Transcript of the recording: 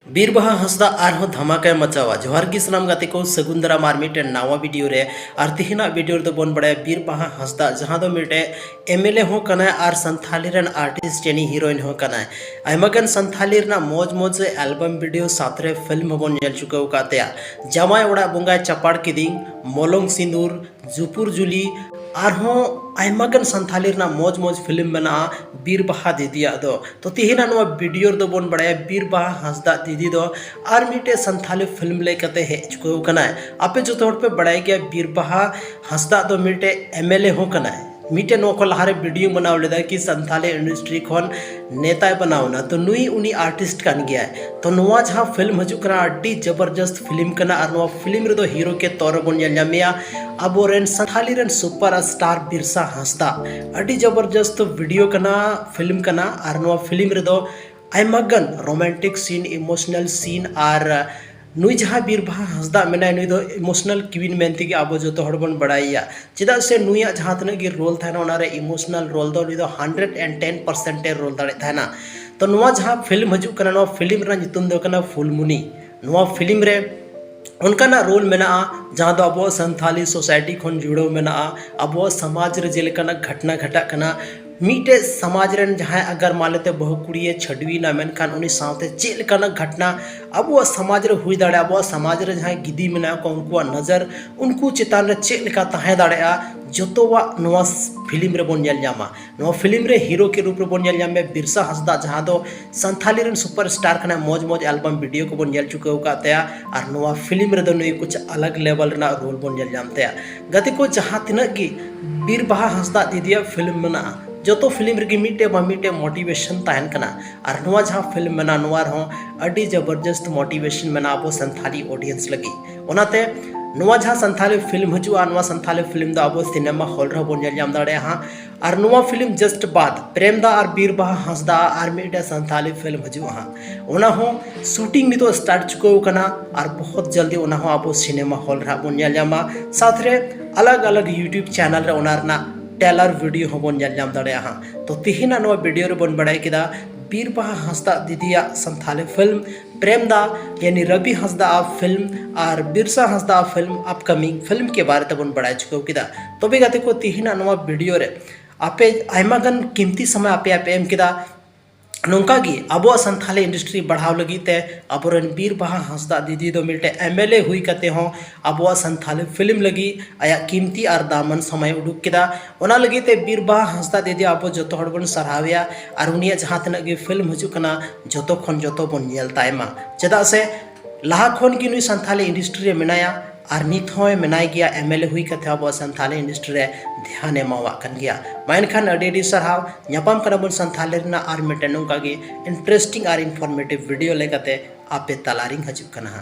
बीरबाहा हंसदा आरहो धमाका मचावा जोहार की सलाम गाते को सगुंदरा मार मिटे नावा वीडियो रे आर तिहिना वीडियो दो बोन बड़े बीरबाहा हंसदा जहां दो मिटे एमएलए हो कना आर संथाली रन आर्टिस्ट यानी हीरोइन हो कना आयमागन संथाली रना मौज मौज एल्बम वीडियो साथरे फिल्म बोन नेल चुकाव कातेया जामाय ओड़ा बुंगाय चपाड़ किदिंग मोलोंग सिंदूर जुपुर जुली आरहों आयमागन संथाली रना मौज मौज फिल्म बना बीरबाहा दीदिया दो तो तिहिना नवा वीडियो दो बोन बड़ाया बीरबाहा हंसदा दीदी दो आर मिटे संथाली फिल्म लेकते हे चुको कना आपे जो तौर पे बड़ाया गया बीरबाहा हंसदा दो मिटे एमएलए हो कना मिटे नो को लहारे वीडियो बनाव लेदा कि संथाली इंडस्ट्री खन नेता बनावना तो नुई उनी आर्टिस्ट कान गया तो नुआ जहां फिल्म हजू कना अड्डी जबरदस्त फिल्म कना और नुआ फिल्म रे दो हीरो के तौर बन जामिया अब रेन संथाली रेन सुपर स्टार बिरसा हंसदा अड्डी जबरदस्त वीडियो कना फिल्म कना और नुआ फिल्म रे दो आयमागन रोमांटिक सीन इमोशनल सीन और नुई जहाँ बीरबाहा हंसदा मेना नुई दो इमोशनल क्वीन मेनती के अब जो हड़बन बड़ाइया चेदा से नुईया जहाँ तक की रोल थाना उनारे इमोशनल रोल दो नुई दो 110% रोल दाड़े थाना तो नुआ जहाँ फिल्म हजू कना नुआ फिल्म रा नितुम दो कना फुलमुनी नुआ फिल्म रे उनका रोल मेना जहाँ दो अब संथाली सोसाइटी खन जुड़ो मेना अब समाज रे जेलकाना घटना घटा कना मीटे समाज रन जहाँ अगर मानते बहु कुड़िए छड़वी ना मेनखान उनी साथे चेलकाना घटना अब समाज रे हुई दाड़े अब समाज रे जहाँ गिदी मेना को उनको नजर उनको चितान रे चेलका तहे दाड़ेया जोतोवा नवा फिल्म रे बोन नेल जामा नवा फिल्म रे हीरो के रूप रे बोन नेल जामे बिरसा हंसदा जहाँ दो संथाली रन सुपर स्टार कना मौज मौज एल्बम वीडियो को बोन नेल चुके कातेया और नवा फिल्म रे दो नुई कुछ अलग लेवल रे रोल बोन नेल जामतेया गति को जहाँ तिनक की बीरबाहा हंसदा दीदिया फिल्म मेना जो तो फिल्म रे मिटे मिटे मोटिवेशन तहन कना और नुआ जहाँ फिल्म मेना नुआ रहो अड्डी जबरदस्त मोटिवेशन मेना अब संथाली ऑडियंस लगी ओनाते नुआ जहाँ संथाली फिल्म हजुआ नुआ संथाली फिल्म दा अब सिनेमा हॉल रे बोन जाम दाड़े हाँ और नुआ फिल्म जस्ट बाद प्रेम दा और बीरबाहा हंसदा और मिटे संथाली फिल्म हजुआ हाँ ओना हो शूटिंग नितो स्टार्ट चुको कना और बहुत जल्दी ओना हो अब सिनेमा हॉल रे बोन जामा साथ रे अलग अलग यूट्यूब चैनल रे ओना रना टेलर वीडियो हो बोन जाम दाड़े हाँ तो तिहिना नो वीडियो रे बोन बड़ाई किदा बीरबाहा हंसदा दीदिया संथाली फिल्म प्रेम दा यानी रवि हंसदा फिल्म और Birsa Hansda film upcoming film के बारे तबन बड़ाई चुको किदा तो भी गाते को तिहिना नो वीडियो रे आपे आयमागन कीमती समय आपे आपे एम किदा नौका की अब संथाली इंडस्ट्री बढ़ाव लगी ते अब बीरबाहा हंसदा दीदी दो मिलते एमएलए हुई कते हों अब संथाली फिल्म लगी आया कीमती और दामन समय उडुक किदा ओना लगी ते बीरबाहा हंसदा दीदी अब जो हड़बन सराहया और उनिया जहाँ तक की फिल्म हजू कना जो खन जो बन नेल तायमा चेदा से लहा खन की नुई संथाली इंडस्ट्री मेनाया और नित होय मेनाय गया एमएलए हुई कथे अब संथाली इंडस्ट्री रे ध्यान एमावा कन गया माइनखान अडी सरहाव न्यापाम कना बन संथाली रना और मिटे नोंका गे इंटरेस्टिंग और इनफॉर्मेटिव वीडियो लेकते आपे तलारिंग हजू कना।